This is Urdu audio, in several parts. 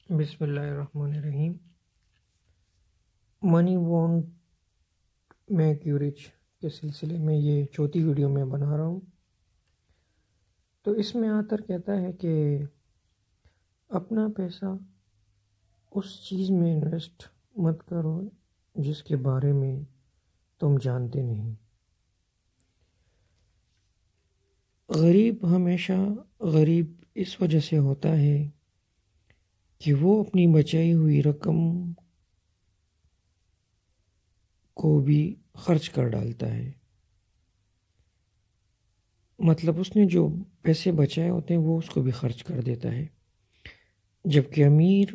بسم اللہ الرحمن الرحیم۔ منی وانٹ میک یو رچ کے سلسلے میں یہ چوتھی ویڈیو میں بنا رہا ہوں۔ تو اس میں آتر کہتا ہے کہ اپنا پیسہ اس چیز میں انویسٹ مت کرو جس کے بارے میں تم جانتے نہیں۔ غریب ہمیشہ غریب اس وجہ سے ہوتا ہے کہ وہ اپنی بچائی ہوئی رقم کو بھی خرچ کر ڈالتا ہے۔ مطلب اس نے جو پیسے بچائے ہوتے ہیں وہ اس کو بھی خرچ کر دیتا ہے، جبکہ امیر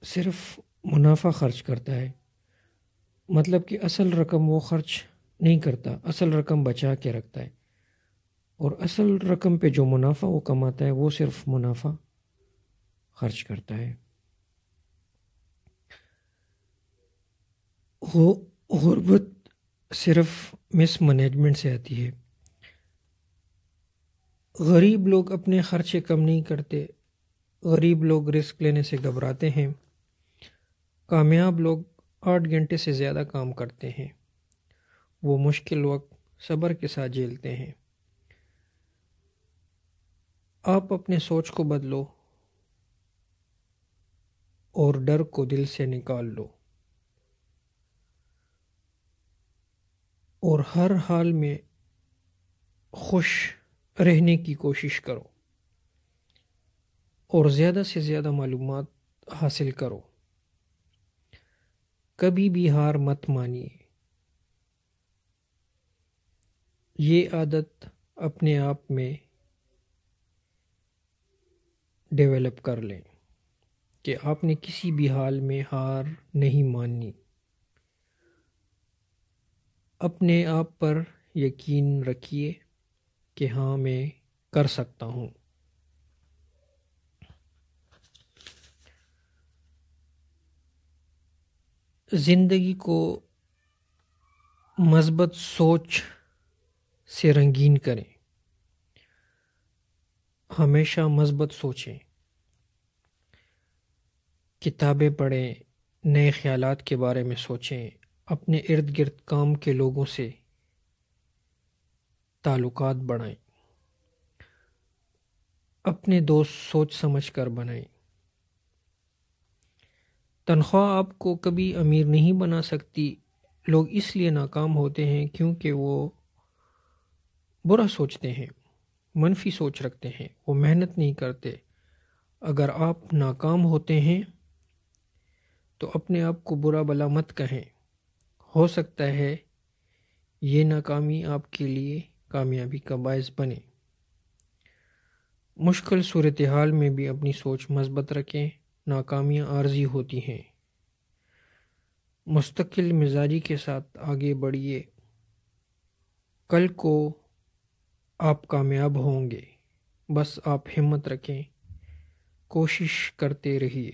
صرف منافع خرچ کرتا ہے۔ مطلب کہ اصل رقم وہ خرچ نہیں کرتا، اصل رقم بچا کے رکھتا ہے، اور اصل رقم پہ جو منافع وہ کماتا ہے وہ صرف منافع خرچ کرتا ہے۔ غربت صرف مس مینجمنٹ سے آتی ہے۔ غریب لوگ اپنے خرچے کم نہیں کرتے، غریب لوگ رسک لینے سے گھبراتے ہیں۔ کامیاب لوگ 8 گھنٹے سے زیادہ کام کرتے ہیں، وہ مشکل وقت صبر کے ساتھ جھیلتے ہیں۔ آپ اپنے سوچ کو بدلو اور ڈر کو دل سے نکال لو، اور ہر حال میں خوش رہنے کی کوشش کرو، اور زیادہ سے زیادہ معلومات حاصل کرو۔ کبھی بھی ہار مت مانیے۔ یہ عادت اپنے آپ میں ڈیولپ کر لیں کہ آپ نے کسی بھی حال میں ہار نہیں ماننی۔ اپنے آپ پر یقین رکھیے کہ ہاں میں کر سکتا ہوں۔ زندگی کو مثبت سوچ سے رنگین کریں، ہمیشہ مثبت سوچیں، کتابیں پڑھیں، نئے خیالات کے بارے میں سوچیں، اپنے ارد گرد کام کے لوگوں سے تعلقات بڑھائیں، اپنے دوست سوچ سمجھ کر بنائیں۔ تنخواہ آپ کو کبھی امیر نہیں بنا سکتی۔ لوگ اس لیے ناکام ہوتے ہیں کیونکہ وہ برا سوچتے ہیں، منفی سوچ رکھتے ہیں، وہ محنت نہیں کرتے۔ اگر آپ ناکام ہوتے ہیں تو اپنے آپ کو برا بلا مت کہیں، ہو سکتا ہے یہ ناکامی آپ کے لیے کامیابی کا باعث بنے۔ مشکل صورتحال میں بھی اپنی سوچ مثبت رکھیں، ناکامیاں عارضی ہوتی ہیں۔ مستقل مزاجی کے ساتھ آگے بڑھیے، کل کو آپ کامیاب ہوں گے، بس آپ ہمت رکھیں، کوشش کرتے رہیے۔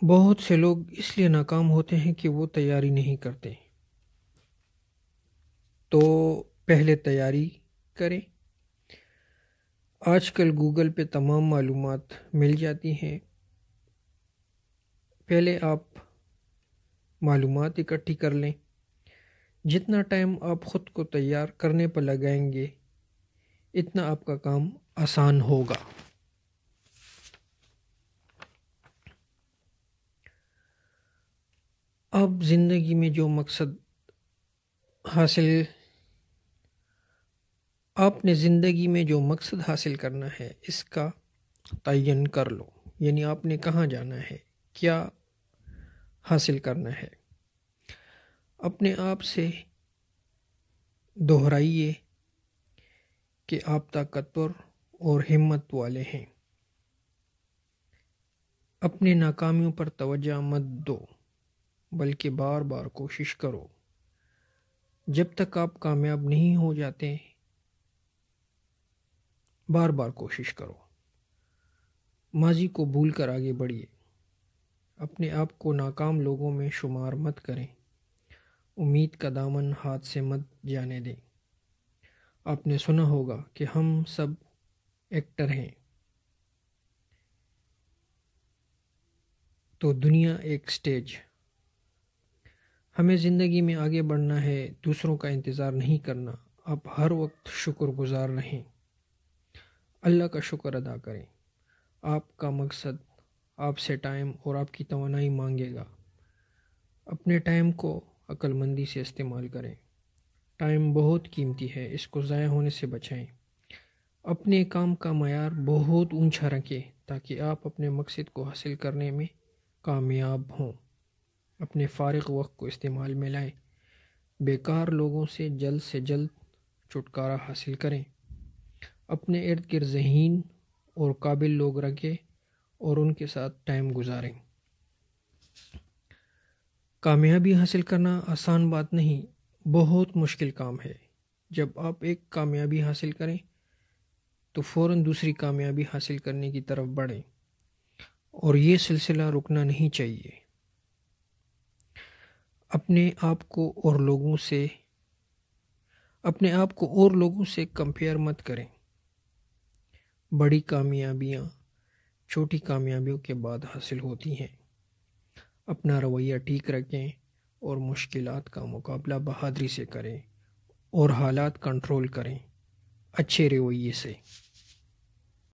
بہت سے لوگ اس لیے ناکام ہوتے ہیں کہ وہ تیاری نہیں کرتے، تو پہلے تیاری کریں۔ آج کل گوگل پہ تمام معلومات مل جاتی ہیں۔ پہلے آپ معلومات اکٹھی کر لیں۔ جتنا ٹائم آپ خود کو تیار کرنے پر لگائیں گے اتنا آپ کا کام آسان ہوگا۔ اب زندگی میں جو مقصد حاصل آپ نے زندگی میں جو مقصد حاصل کرنا ہے اس کا تعین کر لو، یعنی آپ نے کہاں جانا ہے، کیا حاصل کرنا ہے۔ اپنے آپ سے دہرائیے کہ آپ طاقتور اور ہمت والے ہیں۔ اپنے ناکامیوں پر توجہ مت دو، بلکہ بار بار کوشش کرو۔ جب تک آپ کامیاب نہیں ہو جاتے بار بار کوشش کرو۔ ماضی کو بھول کر آگے بڑھیے۔ اپنے آپ کو ناکام لوگوں میں شمار مت کریں۔ امید کا دامن ہاتھ سے مت جانے دیں۔ آپ نے سنا ہوگا کہ ہم سب ایکٹر ہیں، تو دنیا ایک سٹیج۔ ہمیں زندگی میں آگے بڑھنا ہے، دوسروں کا انتظار نہیں کرنا۔ آپ ہر وقت شکر گزار رہیں، اللہ کا شکر ادا کریں۔ آپ کا مقصد آپ سے ٹائم اور آپ کی توانائی مانگے گا۔ اپنے ٹائم کو عقل مندی سے استعمال کریں۔ ٹائم بہت قیمتی ہے، اس کو ضائع ہونے سے بچائیں۔ اپنے کام کا معیار بہت اونچا رکھیں تاکہ آپ اپنے مقصد کو حاصل کرنے میں کامیاب ہوں۔ اپنے فارغ وقت کو استعمال میں لائیں۔ بیکار لوگوں سے جلد چھٹکارا حاصل کریں۔ اپنے ارد گرد ذہین اور قابل لوگ رکھیں اور ان کے ساتھ ٹائم گزاریں۔ کامیابی حاصل کرنا آسان بات نہیں، بہت مشکل کام ہے۔ جب آپ ایک کامیابی حاصل کریں تو فوراً دوسری کامیابی حاصل کرنے کی طرف بڑھیں، اور یہ سلسلہ رکنا نہیں چاہیے۔ اپنے آپ کو اور لوگوں سے کمپیئر مت کریں۔ بڑی کامیابیاں چھوٹی کامیابیوں کے بعد حاصل ہوتی ہیں۔ اپنا رویہ ٹھیک رکھیں اور مشکلات کا مقابلہ بہادری سے کریں اور حالات کنٹرول کریں اچھے رویے سے۔